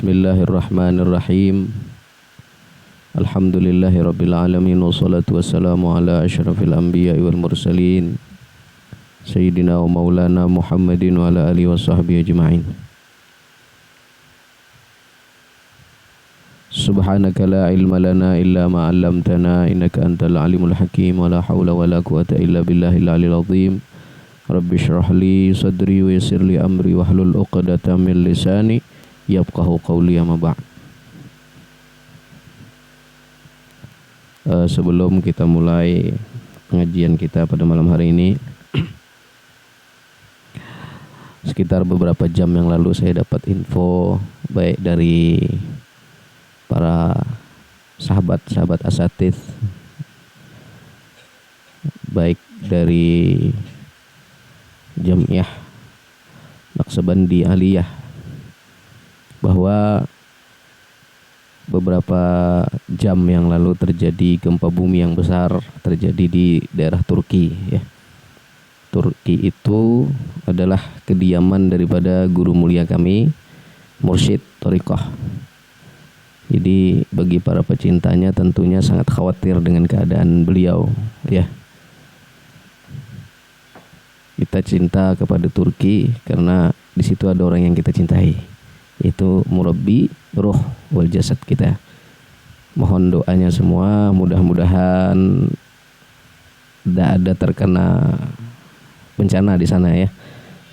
Bismillahirrahmanirrahim. Alhamdulillahirabbil alamin wassalatu wassalamu ala asyrafil anbiya'i wal mursalin sayyidina wa maulana Muhammadin wa ala alihi washabbihi ajma'in. Subhanaka la ilma lana illa ma 'allamtana innaka antal alimul hakim wa la haula wa la quwwata illa billahil aliyil azim. Rabbi shrah li sadri wa yassir li amri wahlul 'uqdatam min lisani yafqahu qawli amma ba'd. Sebelum kita mulai pengajian kita pada malam hari ini, sekitar beberapa jam yang lalu saya dapat info baik dari para sahabat-sahabat asatidz, baik dari Jamiah Naqsabandi Aliyah, bahwa beberapa jam yang lalu terjadi gempa bumi yang besar terjadi di daerah Turki ya. Turki itu adalah kediaman daripada guru mulia kami, Mursyid Thariqah. Jadi bagi para pecintanya tentunya sangat khawatir dengan keadaan beliau ya. Kita cinta kepada Turki karena di situ ada orang yang kita cintai, itu murabbi ruh wal jasad kita. Mohon doanya semua, mudah-mudahan tidak ada terkena bencana di sana ya.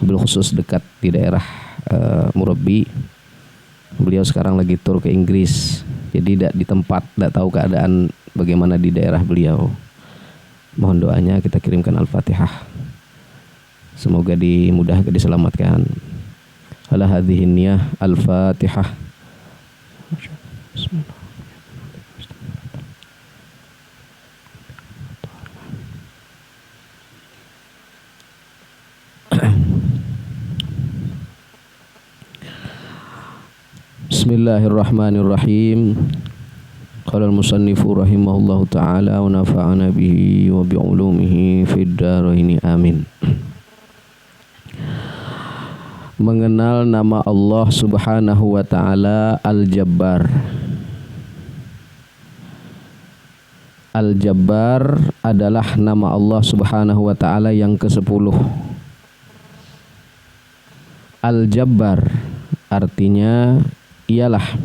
Bil khusus dekat di daerah murabbi. Beliau sekarang lagi tur ke Inggris, jadi tidak di tempat, tidak tahu keadaan bagaimana di daerah beliau. Mohon doanya, kita kirimkan Al-Fatihah. Semoga dimudahkan, diselamatkan. Ala hadhihi niyah Al-Fatihah. Bismillahirrahmanirrahim. Qala al-musannifu rahimahullahu ta'ala wa nafa'ana bihi wa bi'ulumihi fid dharaini amin. Mengenal nama Allah Subhanahu wa ta'ala Al-Jabbar. Al-Jabbar adalah nama Allah Subhanahu wa ta'ala yang ke-10. Al-Jabbar artinya dialah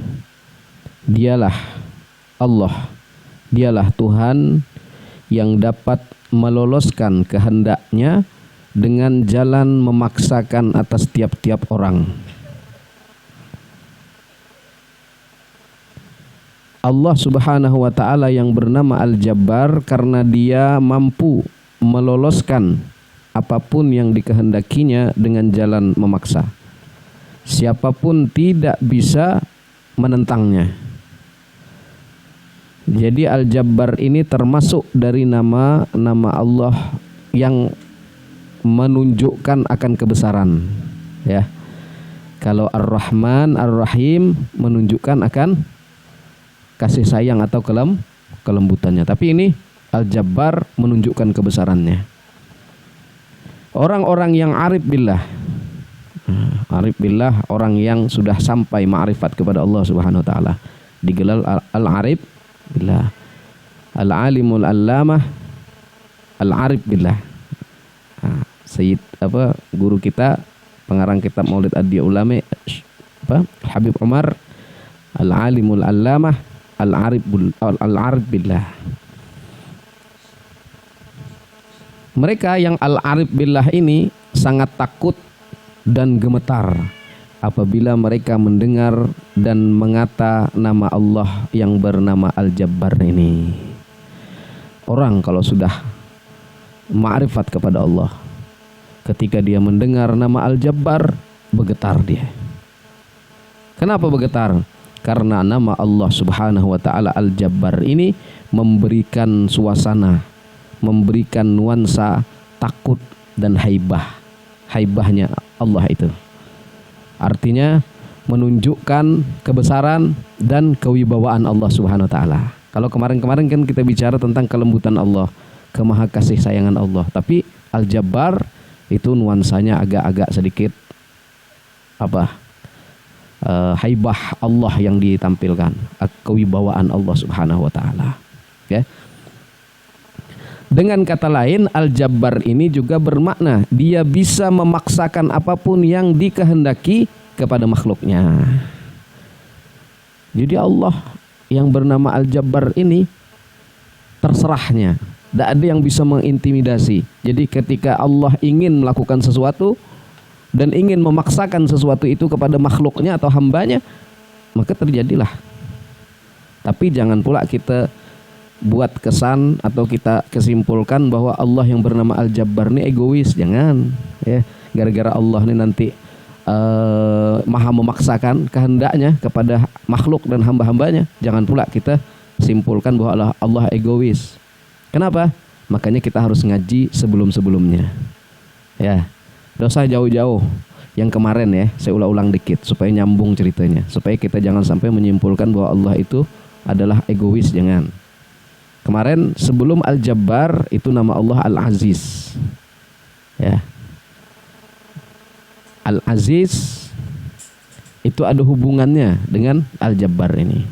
Allah, dialah Tuhan yang dapat meloloskan kehendaknya dengan jalan memaksakan atas tiap-tiap orang. Allah Subhanahu wa ta'ala yang bernama Al-Jabbar karena dia mampu meloloskan apapun yang dikehendakinya dengan jalan memaksa. Siapapun tidak bisa menentangnya. Jadi Al-Jabbar ini termasuk dari nama-nama Allah yang menunjukkan akan kebesaran ya. Kalau Ar-Rahman, Ar-Rahim menunjukkan akan kasih sayang atau kelembutannya. Tapi ini Al-Jabbar menunjukkan kebesarannya. Orang-orang yang arif billah, orang yang sudah sampai ma'rifat kepada Allah Subhanahu wa ta'ala, digelar Al-Arif billah, Al-Alimul Allamah, Al-Arif billah. Sayyid guru kita, pengarang kitab Maulid Ad-Diya Ulama, Habib Umar, Al-Alimul Allamah, Al-Arif billah. Mereka yang Al-Arif billah ini sangat takut dan gemetar apabila mereka mendengar dan mengata nama Allah yang bernama Al-Jabbar ini. Orang kalau sudah ma'rifat kepada Allah, ketika dia mendengar nama Al-Jabbar, bergetar dia. Kenapa bergetar? Karena nama Allah Subhanahu wa ta'ala Al-Jabbar ini memberikan suasana, memberikan nuansa takut dan haibah. Haibahnya Allah itu artinya menunjukkan kebesaran dan kewibawaan Allah Subhanahu wa ta'ala. Kalau kemarin-kemarin kan kita bicara tentang kelembutan Allah, kemaha kasih sayangan Allah, tapi Al-Jabbar itu nuansanya agak-agak sedikit haibah Allah yang ditampilkan, kewibawaan Allah Subhanahu wa taala. Ya. Dengan kata lain, Al-Jabbar ini juga bermakna dia bisa memaksakan apapun yang dikehendaki kepada makhluknya. Jadi Allah yang bernama Al-Jabbar ini terserahnya, tidak ada yang bisa mengintimidasi. Jadi ketika Allah ingin melakukan sesuatu dan ingin memaksakan sesuatu itu kepada makhluknya atau hambanya, maka terjadilah. Tapi jangan pula kita buat kesan atau kita kesimpulkan bahwa Allah yang bernama Al-Jabbar ini egois. Jangan ya, gara-gara Allah ini nanti maha memaksakan kehendaknya kepada makhluk dan hamba-hambanya, jangan pula kita simpulkan bahwa Allah egois. Kenapa? Makanya kita harus ngaji sebelum-sebelumnya ya, dosa jauh-jauh yang kemarin ya, saya ulang-ulang dikit supaya nyambung ceritanya, supaya kita jangan sampai menyimpulkan bahwa Allah itu adalah egois. Jangan. Kemarin sebelum Al-Jabbar itu nama Allah Al-Aziz. Ya. Al-Aziz itu ada hubungannya dengan Al-Jabbar ini.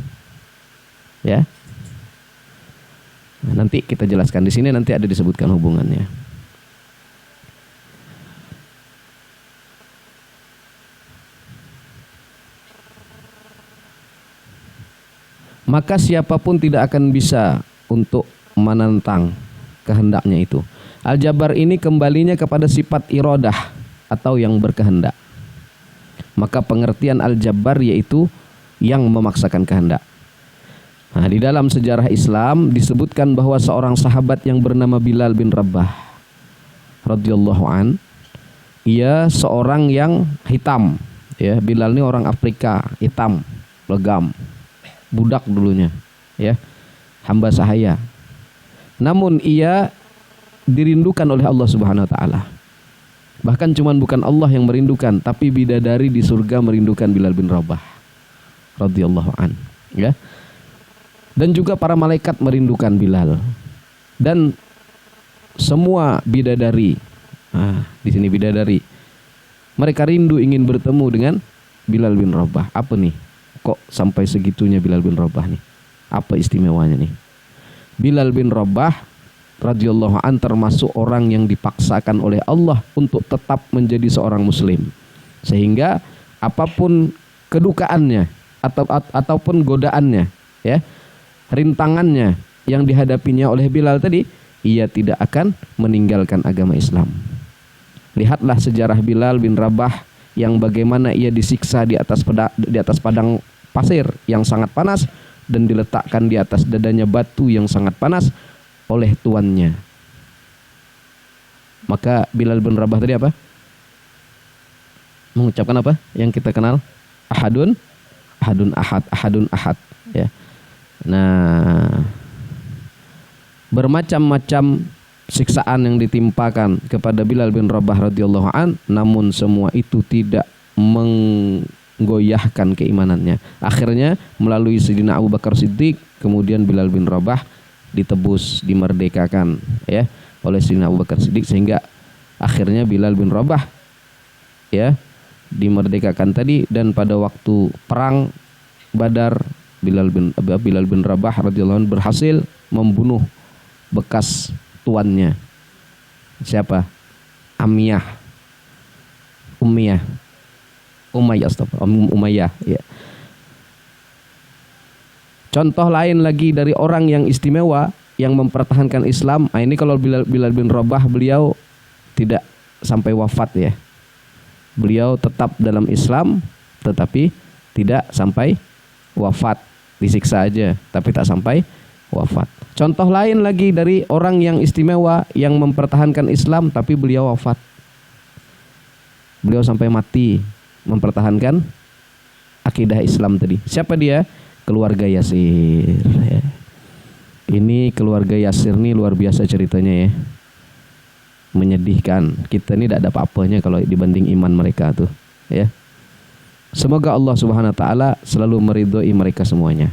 Ya. Nah, nanti kita jelaskan di sini, nanti ada disebutkan hubungannya. Maka siapapun tidak akan bisa untuk menentang kehendaknya itu. Al-Jabbar ini kembalinya kepada sifat iradah atau yang berkehendak. Maka pengertian Al-Jabbar yaitu yang memaksakan kehendak. Nah, di dalam sejarah Islam disebutkan bahwa seorang sahabat yang bernama Bilal bin Rabah radhiyallahu an, ia seorang yang hitam. Ya, Bilal ini orang Afrika, hitam, legam, budak dulunya. Ya. Hamba sahaya. Namun ia dirindukan oleh Allah Subhanahu wa taala. Bahkan bukan Allah yang merindukan, tapi bidadari di surga merindukan Bilal bin Rabah radhiyallahu an, ya. Dan juga para malaikat merindukan Bilal. Dan semua bidadari. Nah, di sini bidadari. Mereka rindu ingin bertemu dengan Bilal bin Rabah. Apa nih? Kok sampai segitunya Bilal bin Rabah nih? Apa istimewanya nih? Bilal bin Rabah radhiyallahu an termasuk orang yang dipaksakan oleh Allah untuk tetap menjadi seorang muslim. Sehingga apapun kedukaannya ataupun godaannya, ya, rintangannya yang dihadapinya oleh Bilal tadi, ia tidak akan meninggalkan agama Islam. Lihatlah sejarah Bilal bin Rabah yang bagaimana ia disiksa di atas padang pasir yang sangat panas dan diletakkan di atas dadanya batu yang sangat panas oleh tuannya. Maka Bilal bin Rabah tadi apa? Mengucapkan apa? Yang kita kenal, ahadun ahad, ahadun ahad, ya. Nah, bermacam-macam siksaan yang ditimpakan kepada Bilal bin Rabah radhiyallahu an, namun semua itu tidak menggoyahkan keimanannya. Akhirnya melalui Sayyidina Abu Bakar Siddiq, kemudian Bilal bin Rabah ditebus, dimerdekakan, ya, oleh Sayyidina Abu Bakar Siddiq, sehingga akhirnya Bilal bin Rabah, ya, dimerdekakan tadi. Dan pada waktu perang Badar, Bilal bin Rabah radhiyallahu anhu berhasil membunuh bekas tuannya. Siapa? Umayyah, ya. Contoh lain lagi dari orang yang istimewa yang mempertahankan Islam. Nah, ini kalau Bilal bin Rabah, beliau tidak sampai wafat, ya. Beliau tetap dalam Islam tetapi tidak sampai wafat, disiksa aja tapi tak sampai wafat. Contoh lain lagi dari orang yang istimewa yang mempertahankan Islam tapi beliau wafat. Beliau sampai mati mempertahankan akidah Islam tadi. Siapa dia? Keluarga Yasir, ya. Ini keluarga Yasir nih luar biasa ceritanya, ya. Menyedihkan. Kita ini tidak ada apa-apanya kalau dibanding iman mereka tuh, ya. Semoga Allah Subhanahu wa taala selalu meridhoi mereka semuanya.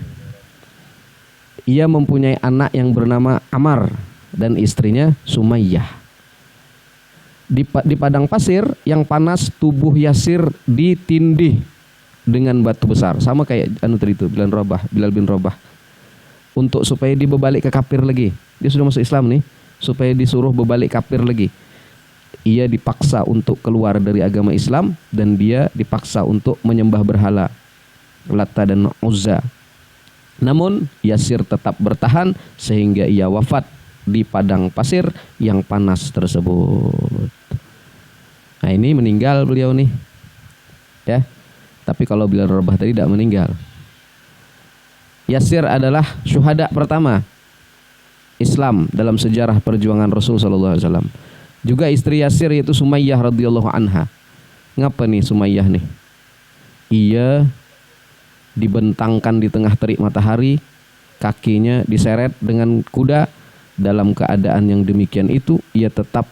Ia mempunyai anak yang bernama Ammar dan istrinya Sumayyah. Di padang pasir yang panas, tubuh Yasir ditindih dengan batu besar, sama kayak tadi itu Bilal bin Rabah, untuk supaya dia berbalik ke kafir lagi. Dia sudah masuk Islam nih, supaya disuruh berbalik kafir lagi. Ia dipaksa untuk keluar dari agama Islam dan dia dipaksa untuk menyembah berhala Lata dan Uzza. Namun Yasir tetap bertahan sehingga ia wafat di padang pasir yang panas tersebut. Nah, ini meninggal beliau nih, ya. Tapi kalau Bilal Rabah tadi tidak meninggal. Yasir adalah syuhada pertama Islam dalam sejarah perjuangan Rasul sallallahu alaihi wasallam. Juga istri Yasir yaitu Sumayyah radhiyallahu anha. Ngapa nih Sumayyah nih? Ia dibentangkan di tengah terik matahari, kakinya diseret dengan kuda. Dalam keadaan yang demikian itu, ia tetap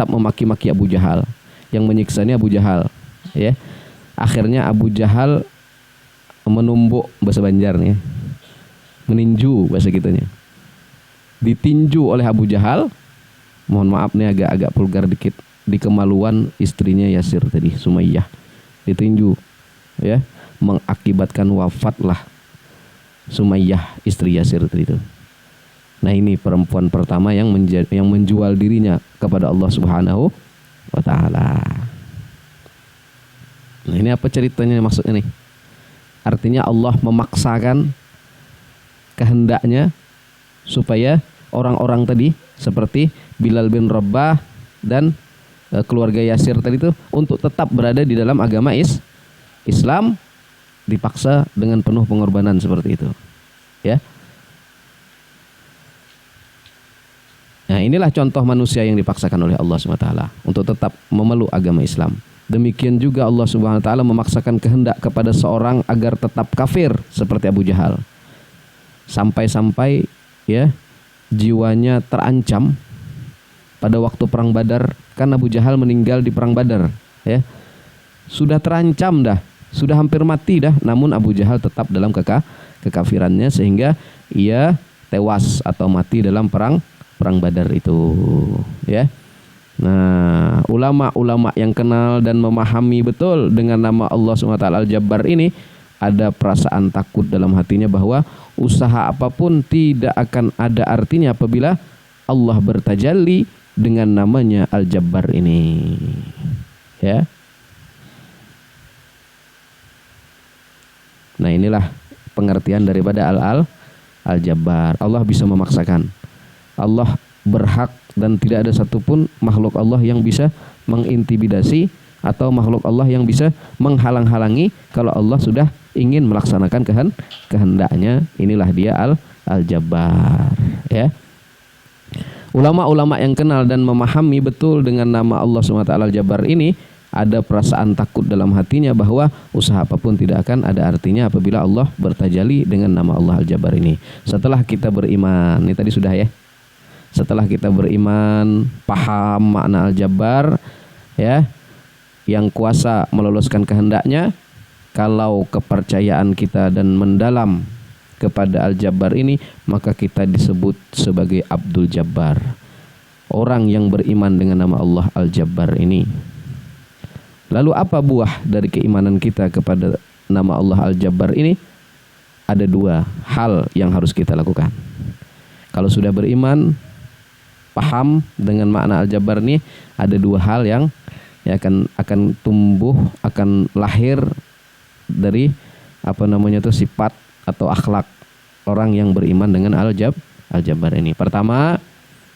memaki-maki Abu Jahal. Yang menyiksanya Abu Jahal, ya. Akhirnya Abu Jahal menumbuk, bahasa Banjarnya, meninju bahasa kitanya. Ditinju oleh Abu Jahal. Mohon maaf nih agak vulgar dikit. Di kemaluan istrinya Yasir tadi, Sumayyah, ditinju, ya, mengakibatkan wafatlah Sumayyah istri Yasir tadi itu. Nah, ini perempuan pertama yang menjual dirinya kepada Allah Subhanahu wa taala. Nah, ini apa ceritanya maksudnya nih? Artinya Allah memaksakan kehendaknya supaya orang-orang tadi seperti Bilal bin Rabah dan keluarga Yasir tadi itu untuk tetap berada di dalam agama Islam, dipaksa dengan penuh pengorbanan seperti itu, ya. Nah, inilah contoh manusia yang dipaksakan oleh Allah SWT untuk tetap memeluk agama Islam. Demikian juga Allah Subhanahu wa taala memaksakan kehendak kepada seorang agar tetap kafir seperti Abu Jahal. Sampai-sampai, ya, jiwanya terancam pada waktu perang Badar, kan Abu Jahal meninggal di perang Badar, ya. Sudah terancam dah, sudah hampir mati dah, namun Abu Jahal tetap dalam kekafirannya sehingga ia tewas atau mati dalam perang Badar itu, ya. Nah, ulama-ulama yang kenal dan memahami betul dengan nama Allah SWT Al-Jabbar ini, ada perasaan takut dalam hatinya bahwa usaha apapun tidak akan ada artinya apabila Allah bertajalli dengan namanya Al-Jabbar ini, ya. Nah, inilah pengertian daripada Al-Jabbar. Allah bisa memaksakan. Allah berhak dan tidak ada satupun makhluk Allah yang bisa mengintimidasi atau makhluk Allah yang bisa menghalang-halangi kalau Allah sudah ingin melaksanakan kehendaknya. Inilah dia Al-Jabbar, ya. Ulama-ulama yang kenal dan memahami betul dengan nama Allah SWT Al-Jabbar ini, ada perasaan takut dalam hatinya bahwa usaha apapun tidak akan ada artinya apabila Allah bertajalli dengan nama Allah Al-Jabbar ini. Setelah kita beriman, ini tadi sudah, ya. Setelah kita beriman, paham makna Al-Jabbar, ya, yang kuasa meloloskan kehendaknya, kalau kepercayaan kita dan mendalam kepada Al-Jabbar ini, maka kita disebut sebagai Abdul Jabbar, orang yang beriman dengan nama Allah Al-Jabbar ini. Lalu apa buah dari keimanan kita kepada nama Allah Al-Jabbar ini? Ada dua hal yang harus kita lakukan. Kalau sudah beriman, paham dengan makna Al-Jabbar ini, ada dua hal yang akan tumbuh, akan lahir dari sifat atau akhlak orang yang beriman dengan Al-Jabbar ini. Pertama,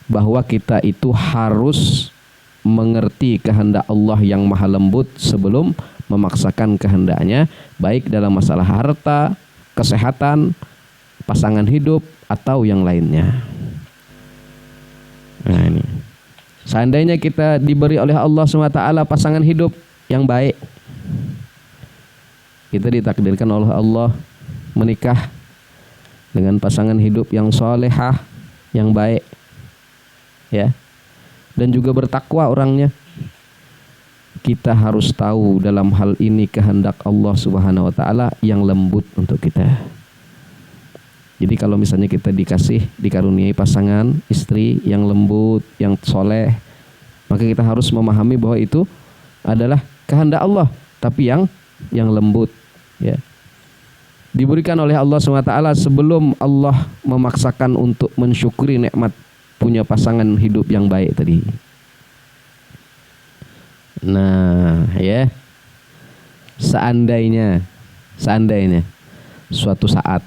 bahwa kita itu harus mengerti kehendak Allah yang maha lembut sebelum memaksakan kehendaknya, baik dalam masalah harta, kesehatan, pasangan hidup, atau yang lainnya. Nah, ini seandainya kita diberi oleh Allah SWT pasangan hidup yang baik, kita ditakdirkan oleh Allah menikah dengan pasangan hidup yang solehah, yang baik, ya, dan juga bertakwa orangnya. Kita harus tahu dalam hal ini kehendak Allah Subhanahu wa taala yang lembut untuk kita. Jadi kalau misalnya kita dikaruniai pasangan istri yang lembut, yang soleh, maka kita harus memahami bahwa itu adalah kehendak Allah, tapi yang yang lembut, ya. Diberikan oleh Allah SWT sebelum Allah memaksakan untuk mensyukuri nikmat punya pasangan hidup yang baik tadi. Nah, ya. Seandainya suatu saat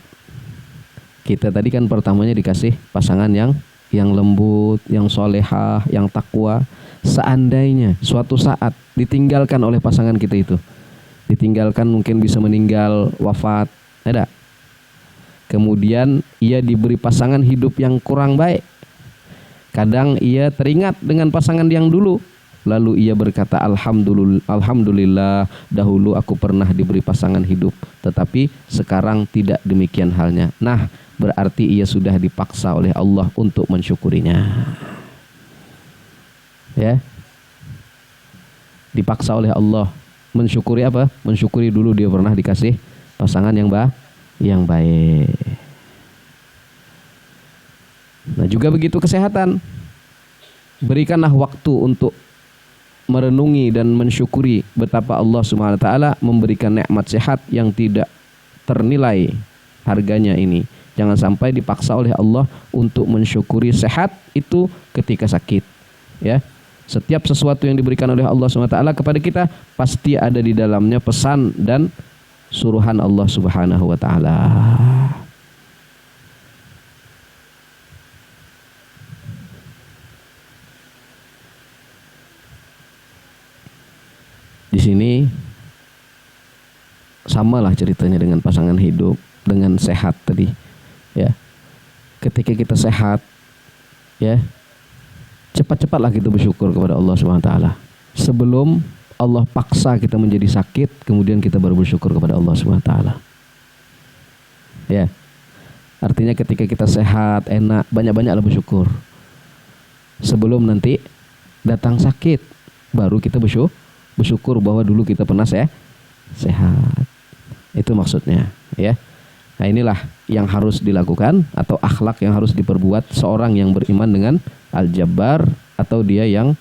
kita tadi kan pertamanya dikasih pasangan yang lembut, yang solehah, yang takwa. Seandainya suatu saat ditinggalkan oleh pasangan kita itu, ditinggalkan mungkin bisa meninggal, wafat, ada. Kemudian ia diberi pasangan hidup yang kurang baik. Kadang ia teringat dengan pasangan yang dulu, lalu ia berkata, Alhamdulillah dahulu aku pernah diberi pasangan hidup, tetapi sekarang tidak demikian halnya. Nah, berarti ia sudah dipaksa oleh Allah untuk mensyukurinya. Ya, dipaksa oleh Allah mensyukuri apa? Mensyukuri dulu dia pernah dikasih pasangan yang baik. Nah, juga begitu kesehatan. Berikanlah waktu untuk merenungi dan mensyukuri betapa Allah Subhanahu wa taala memberikan nikmat sehat yang tidak ternilai harganya ini. Jangan sampai dipaksa oleh Allah untuk mensyukuri sehat itu ketika sakit, ya. Setiap sesuatu yang diberikan oleh Allah Subhanahu wa taala kepada kita pasti ada di dalamnya pesan dan suruhan Allah Subhanahu wa taala. Di sini samalah ceritanya dengan pasangan hidup, dengan sehat tadi, ya. Ketika kita sehat, ya, cepat-cepatlah kita bersyukur kepada Allah Subhanahu wa taala. Sebelum Allah paksa kita menjadi sakit, kemudian kita baru bersyukur kepada Allah Subhanahu wa taala. Ya. Artinya ketika kita sehat, enak, banyak-banyaklah bersyukur. Sebelum nanti datang sakit, baru kita bersyukur bahwa dulu kita pernah sehat. Itu maksudnya, ya. Nah, inilah yang harus dilakukan atau akhlak yang harus diperbuat seorang yang beriman dengan Al-Jabbar atau dia yang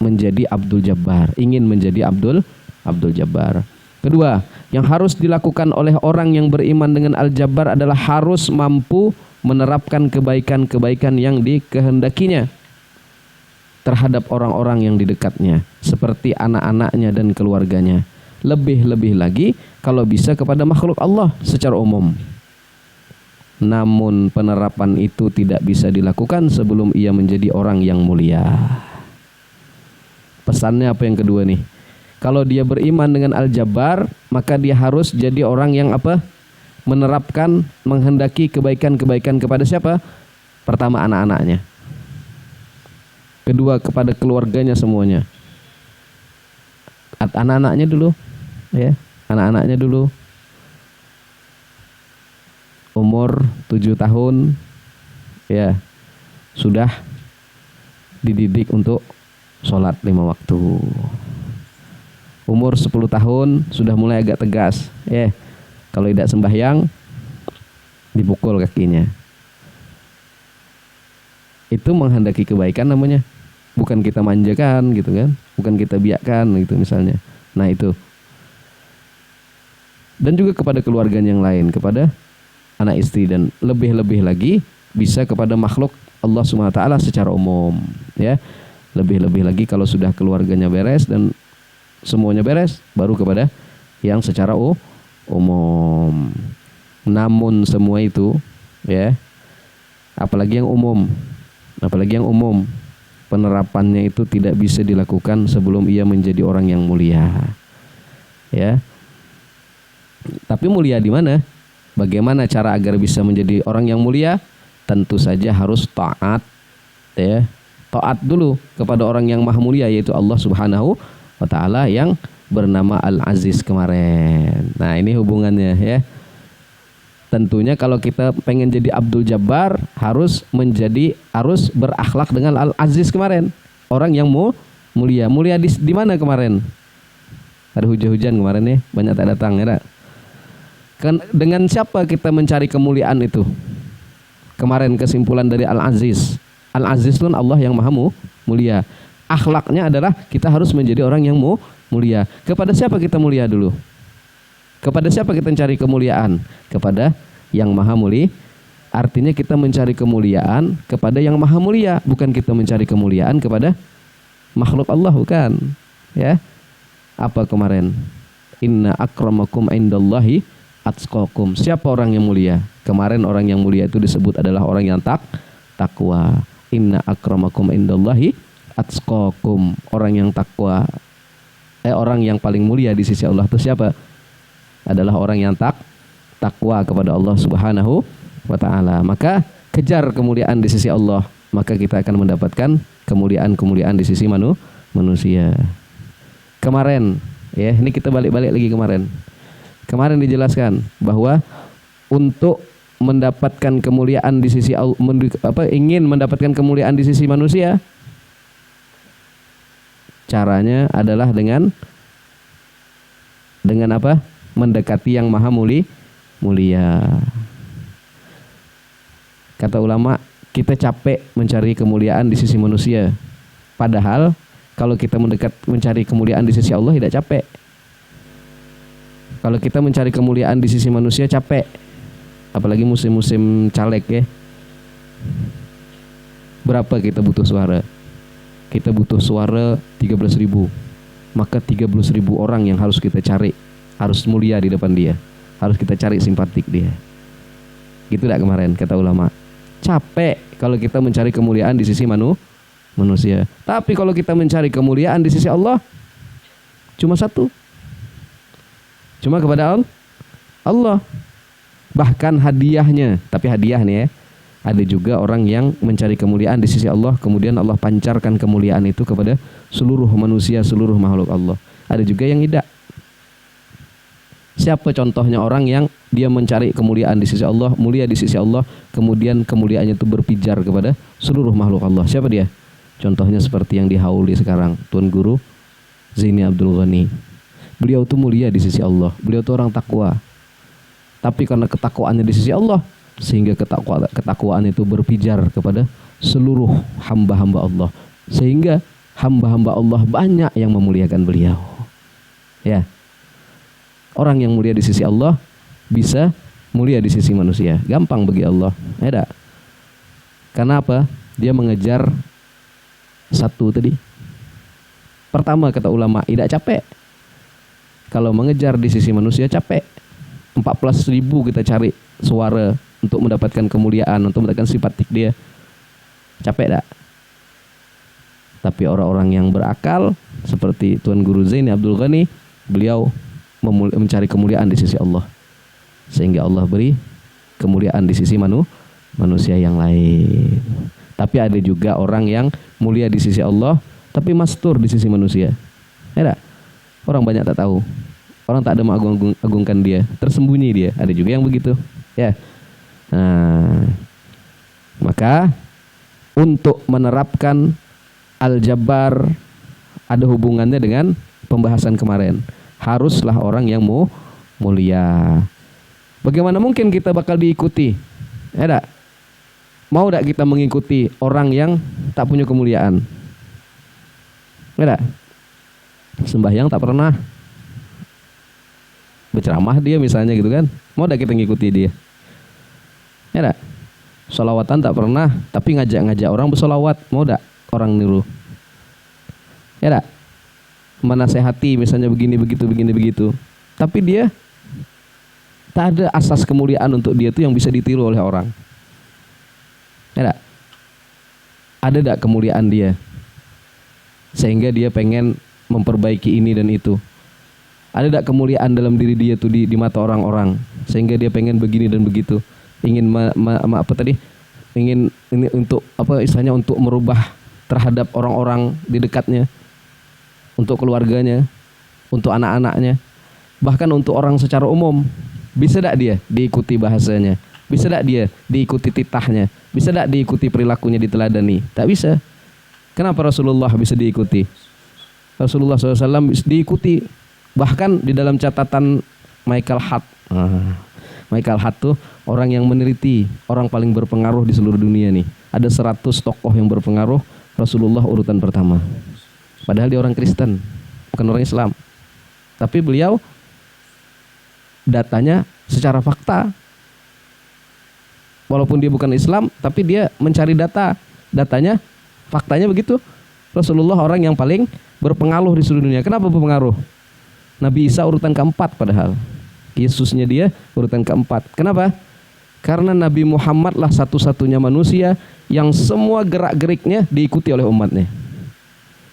menjadi Abdul Jabbar, ingin menjadi Abdul Jabbar. Kedua, yang harus dilakukan oleh orang yang beriman dengan Al-Jabbar adalah harus mampu menerapkan kebaikan-kebaikan yang dikehendakinya terhadap orang-orang yang di dekatnya, seperti anak-anaknya dan keluarganya. Lebih-lebih lagi kalau bisa kepada makhluk Allah secara umum. Namun penerapan itu tidak bisa dilakukan sebelum ia menjadi orang yang mulia. Pesannya apa yang kedua nih? Kalau dia beriman dengan Al-Jabbar, maka dia harus jadi orang yang menerapkan, menghendaki kebaikan-kebaikan kepada siapa? Pertama anak-anaknya. Kedua kepada keluarganya semuanya. Anak-anaknya dulu, ya, anak-anaknya dulu. Umur 7 tahun, ya, sudah dididik untuk sholat 5 waktu. Umur 10 tahun sudah mulai agak tegas, ya. Kalau tidak sembahyang dipukul kakinya. Itu menghendaki kebaikan namanya. Bukan kita manjakan gitu kan, bukan kita biakkan gitu misalnya. Nah, itu. Dan juga kepada keluarga yang lain, kepada anak istri, dan lebih-lebih lagi bisa kepada makhluk Allah Subhanahu wa taala secara umum, ya. Lebih-lebih lagi kalau sudah keluarganya beres dan semuanya beres, baru kepada yang secara umum. Namun semua itu, ya, apalagi yang umum, penerapannya itu tidak bisa dilakukan sebelum ia menjadi orang yang mulia, ya. Tapi mulia di mana? Bagaimana cara agar bisa menjadi orang yang mulia? Tentu saja harus taat, ya. Taat dulu kepada orang yang maha mulia, yaitu Allah Subhanahu wa taala yang bernama Al-Aziz kemarin. Nah, ini hubungannya, ya. Tentunya kalau kita pengen jadi Abdul Jabbar harus berakhlak dengan Al-Aziz kemarin. Orang yang mulia. Mulia di mana kemarin? Ada hujan-hujan kemarin ya, banyak tak datang ya. Kan dengan siapa kita mencari kemuliaan itu? Kemarin kesimpulan dari Al-Aziz. Al-Aziz itu Allah yang maha mulia. Akhlaknya adalah kita harus menjadi orang yang mulia. Kepada siapa kita mulia dulu? Kepada siapa kita mencari kemuliaan? Kepada yang maha mulia. Artinya kita mencari kemuliaan kepada yang maha mulia, bukan kita mencari kemuliaan kepada makhluk Allah, bukan. Ya. Apa kemarin? Inna akramakum indallahi atqakum. Siapa orang yang mulia? Kemarin orang yang mulia itu disebut adalah orang yang takwa. Inna akramakum indallahi atqakum. Orang yang takwa. Orang yang paling mulia di sisi Allah itu siapa? Adalah orang yang takwa kepada Allah Subhanahu wa taala. Maka kejar kemuliaan di sisi Allah, maka kita akan mendapatkan kemuliaan-kemuliaan di sisi manusia. Kemarin, ya, ini kita balik-balik lagi kemarin. Kemarin dijelaskan bahwa untuk mendapatkan kemuliaan di sisi Allah, ingin mendapatkan kemuliaan di sisi manusia, caranya adalah dengan apa? Mendekati yang maha mulia. Kata ulama, kita capek mencari kemuliaan di sisi manusia. Padahal kalau kita mencari kemuliaan di sisi Allah tidak capek. Kalau kita mencari kemuliaan di sisi manusia capek. Apalagi musim-musim caleg, ya. Berapa kita butuh suara? Kita butuh suara 13.000. Maka 13.000 orang yang harus kita cari, harus mulia di depan dia, harus kita cari simpatik dia. Gitu tak kemarin kata ulama. Capek kalau kita mencari kemuliaan di sisi manusia. Tapi kalau kita mencari kemuliaan di sisi Allah, cuma satu. Cuma kepada Allah. Bahkan hadiahnya, tapi hadiah nih, ya. Ada juga orang yang mencari kemuliaan di sisi Allah, kemudian Allah pancarkan kemuliaan itu kepada seluruh manusia, seluruh makhluk Allah. Ada juga yang tidak. Siapa contohnya orang yang dia mencari kemuliaan di sisi Allah, mulia di sisi Allah, kemudian kemuliaannya itu berpijar kepada seluruh makhluk Allah? Siapa dia? Contohnya seperti yang dihauli sekarang, Tuan Guru Zaini Abdul Ghani. Beliau itu mulia di sisi Allah, beliau itu orang takwa. Tapi karena ketakwaannya di sisi Allah, sehingga ketakwaan itu berpijar kepada seluruh hamba-hamba Allah, sehingga hamba-hamba Allah banyak yang memuliakan beliau. Ya. Orang yang mulia di sisi Allah bisa mulia di sisi manusia. Gampang bagi Allah. Ya. Karena apa? Dia mengejar satu tadi. Pertama kata ulama, tidak capek. Kalau mengejar di sisi manusia capek. 14.000 kita cari suara untuk mendapatkan kemuliaan, untuk mendapatkan simpatik dia. Capek tak? Tapi orang-orang yang berakal seperti Tuan Guru Zaini Abdul Ghani, beliau mencari kemuliaan di sisi Allah, sehingga Allah beri kemuliaan di sisi manusia yang lain. Tapi ada juga orang yang mulia di sisi Allah tapi mastur di sisi manusia. Ya, orang banyak tak tahu, orang tak ada mengagungkan dia, tersembunyi dia. Ada juga yang begitu, ya. Nah, maka untuk menerapkan Al-Jabbar ada hubungannya dengan pembahasan kemarin. Haruslah orang yang mulia. Bagaimana mungkin kita bakal diikuti? Ya, mau tak kita mengikuti orang yang tak punya kemuliaan? Ya, sembahyang tak pernah, berceramah dia misalnya gitu kan. Mau tak kita ngikuti dia? Ya, sholawatan tak pernah, tapi ngajak-ngajak orang bersolawat. Mau tak orang niru? Ya, menasehati misalnya begini begitu, tapi dia tak ada asas kemuliaan untuk dia itu yang bisa ditiru oleh orang. Ya, ada tak kemuliaan dia sehingga dia pengen memperbaiki ini dan itu? Ada tak kemuliaan dalam diri dia tuh di mata orang-orang sehingga dia pengen begini dan begitu, ingin ingin ini untuk apa istilahnya, untuk merubah terhadap orang-orang di dekatnya, untuk keluarganya, untuk anak-anaknya, bahkan untuk orang secara umum. Bisa tak dia diikuti bahasanya? Bisa tak dia diikuti titahnya? Bisa tak diikuti perilakunya, diteladani? Tak bisa. Kenapa Rasulullah bisa diikuti? Rasulullah SAW diikuti. Bahkan di dalam catatan Michael Hart. Michael Hart tuh orang yang meneliti orang paling berpengaruh di seluruh dunia nih. Ada 100 tokoh yang berpengaruh, Rasulullah urutan pertama. Padahal dia orang Kristen, bukan orang Islam. Tapi beliau datanya secara fakta. Walaupun dia bukan Islam, tapi dia mencari datanya, faktanya begitu. Rasulullah orang yang paling berpengaruh di seluruh dunia. Kenapa berpengaruh? Nabi Isa urutan keempat padahal. Yesusnya dia urutan keempat. Kenapa? Karena Nabi Muhammad lah satu-satunya manusia yang semua gerak-geriknya diikuti oleh umatnya.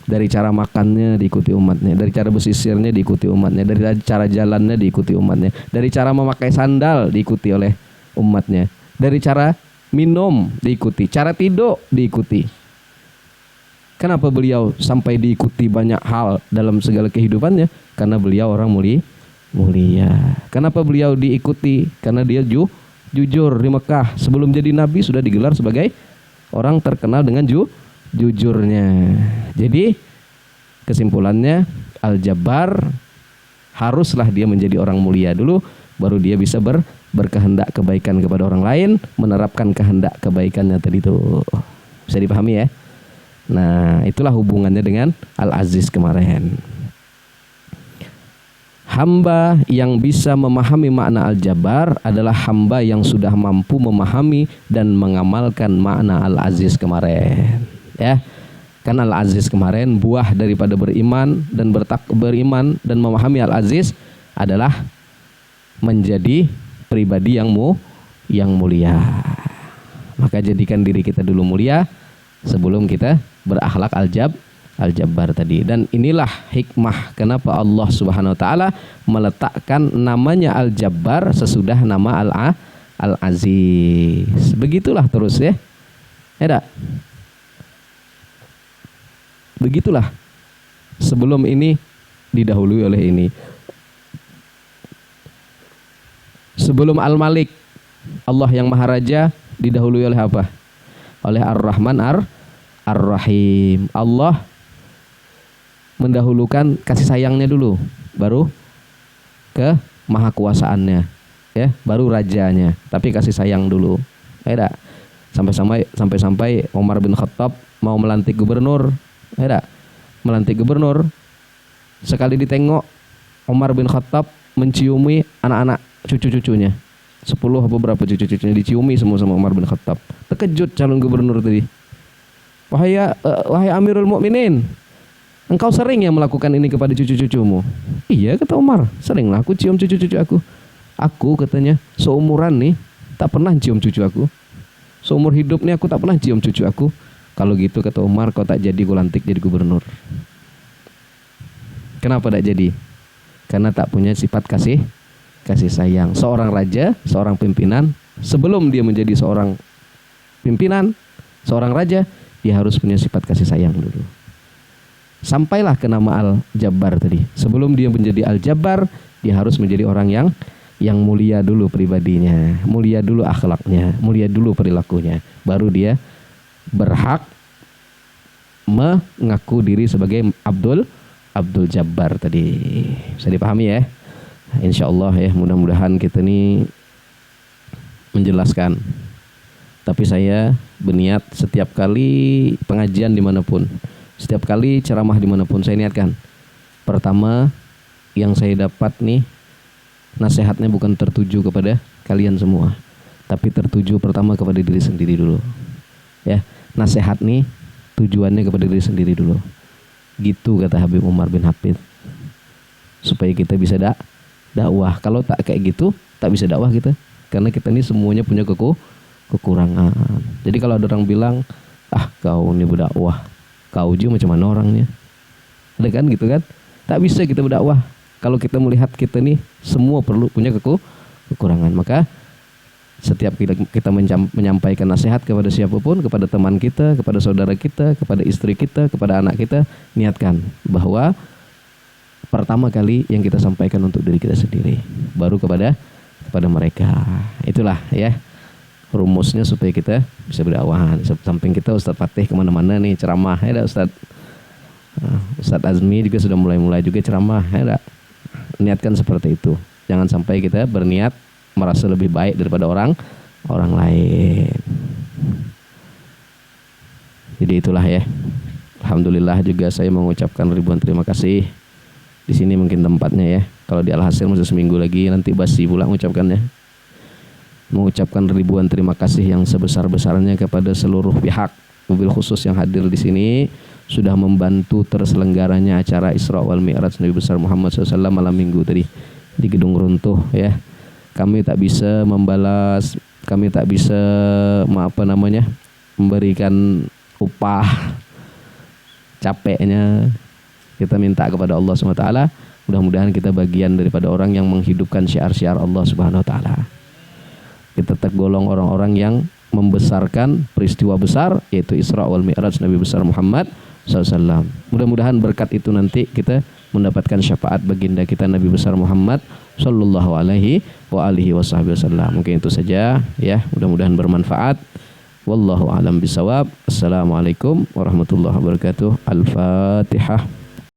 Dari cara makannya diikuti umatnya, dari cara bersisirnya diikuti umatnya, dari cara jalannya diikuti umatnya, dari cara memakai sandal diikuti oleh umatnya, dari cara minum diikuti, cara tidur diikuti. Kenapa beliau sampai diikuti banyak hal dalam segala kehidupannya? Karena beliau orang mulia. Kenapa beliau diikuti? Karena dia jujur di Mekah. Sebelum jadi nabi sudah digelar sebagai orang terkenal dengan jujurnya. Jadi kesimpulannya, Al-Jabbar haruslah dia menjadi orang mulia dulu, baru dia bisa berkehendak kebaikan kepada orang lain, menerapkan kehendak kebaikannya tadi itu. Bisa dipahami ya? Nah, itulah hubungannya dengan Al-Aziz kemarin. Hamba yang bisa memahami makna Al-Jabbar adalah hamba yang sudah mampu memahami dan mengamalkan makna Al-Aziz kemarin. Ya, kan Al-Aziz kemarin buah daripada beriman dan memahami Al-Aziz adalah menjadi pribadi yang mulia. Maka jadikan diri kita dulu mulia sebelum kita berakhlak Al-Jabbar tadi. Dan inilah hikmah kenapa Allah Subhanahu wa taala meletakkan namanya Al-Jabbar sesudah nama Al-Aziz. Begitulah terus ya. Ya, begitulah. Sebelum ini didahului oleh ini. Sebelum Al-Malik, Allah yang Maharaja didahului oleh apa? Oleh Ar-Rahman Ar-Rahim. Allah mendahulukan kasih sayangnya dulu, baru ke maha kuasaannya, ya, baru rajanya, tapi kasih sayang dulu. Ya, sampai Umar bin Khattab mau melantik gubernur, ya, melantik gubernur, sekali ditengok Umar bin Khattab menciumi anak-anak cucu-cucunya, 10 apa berapa cucu-cucunya diciumi semua sama Umar bin Khattab. Terkejut calon gubernur tadi. Wahai Amirul Mukminin, engkau sering ya melakukan ini kepada cucu-cucumu? Iya, kata Umar, seringlah aku cium cucu-cucu aku. Aku, katanya, seumuran nih tak pernah cium cucu aku. Seumur hidup nih aku tak pernah cium cucu aku. Kalau gitu, kata Umar, kau tak jadi gue lantik jadi gubernur. Kenapa tak jadi? Karena tak punya sifat kasih sayang. Seorang raja, seorang pimpinan, sebelum dia menjadi seorang pimpinan, seorang raja, dia harus punya sifat kasih sayang dulu. Sampailah ke nama Al-Jabbar tadi. Sebelum dia menjadi Al-Jabbar, dia harus menjadi orang yang mulia dulu pribadinya, mulia dulu akhlaknya, mulia dulu perilakunya. Baru dia berhak mengaku diri sebagai Abdul Jabbar tadi. Bisa dipahami ya? Insyaallah ya, mudah-mudahan kita ini menjelaskan. Tapi saya berniat setiap kali pengajian dimanapun, setiap kali ceramah dimanapun, saya niatkan, pertama yang saya dapat nih, nasihatnya bukan tertuju kepada kalian semua, tapi tertuju pertama kepada diri sendiri dulu. Ya, nasihat nih tujuannya kepada diri sendiri dulu. Gitu kata Habib Umar bin Hafid. Supaya kita bisa dakwah. Kalau tak kayak gitu, tak bisa dakwah kita. Karena kita ini semuanya punya kekurangan. Jadi kalau ada orang bilang, kau ini berdakwah, kau juga macam mana orangnya? Ada kan gitu kan? Tak bisa kita berdakwah kalau kita melihat kita nih semua perlu punya kekurangan. Maka setiap kita menyampaikan nasihat kepada siapapun, kepada teman kita, kepada saudara kita, kepada istri kita, kepada anak kita, niatkan bahwa pertama kali yang kita sampaikan untuk diri kita sendiri, baru kepada mereka. Itulah ya rumusnya supaya kita bisa berdakwah. Samping kita Ustadz Fatih kemana-mana nih ceramah, ya Ustadz Azmi juga sudah mulai juga ceramah, ya niatkan seperti itu. Jangan sampai kita berniat merasa lebih baik daripada orang lain. Jadi itulah ya. Alhamdulillah juga saya mengucapkan ribuan terima kasih Di sini mungkin tempatnya ya. Kalau di Al-Hasil masih seminggu lagi, nanti basi pula mengucapkannya. Mengucapkan ribuan terima kasih yang sebesar-besarnya kepada seluruh pihak, mobil khusus yang hadir di sini sudah membantu terselenggaranya acara Isra wal Mi'raj Nabi besar Muhammad SAW malam minggu tadi di Gedung Runtuh ya. Kami tak bisa membalas, kami tak bisa memberikan upah capeknya. Kita minta kepada Allah SWT, mudah-mudahan kita bagian daripada orang yang menghidupkan syiar-syiar Allah Subhanahu wa taala. Kita tergolong orang-orang yang membesarkan peristiwa besar yaitu Isra wal Mi'raj Nabi besar Muhammad SAW. Mudah-mudahan berkat itu nanti kita mendapatkan syafaat baginda kita Nabi besar Muhammad sallallahu alaihi wa alihi wasallam. Mungkin itu saja ya, mudah-mudahan bermanfaat. Wallahu a'lam bisawab. Assalamualaikum warahmatullahi wabarakatuh. Al-Fatihah.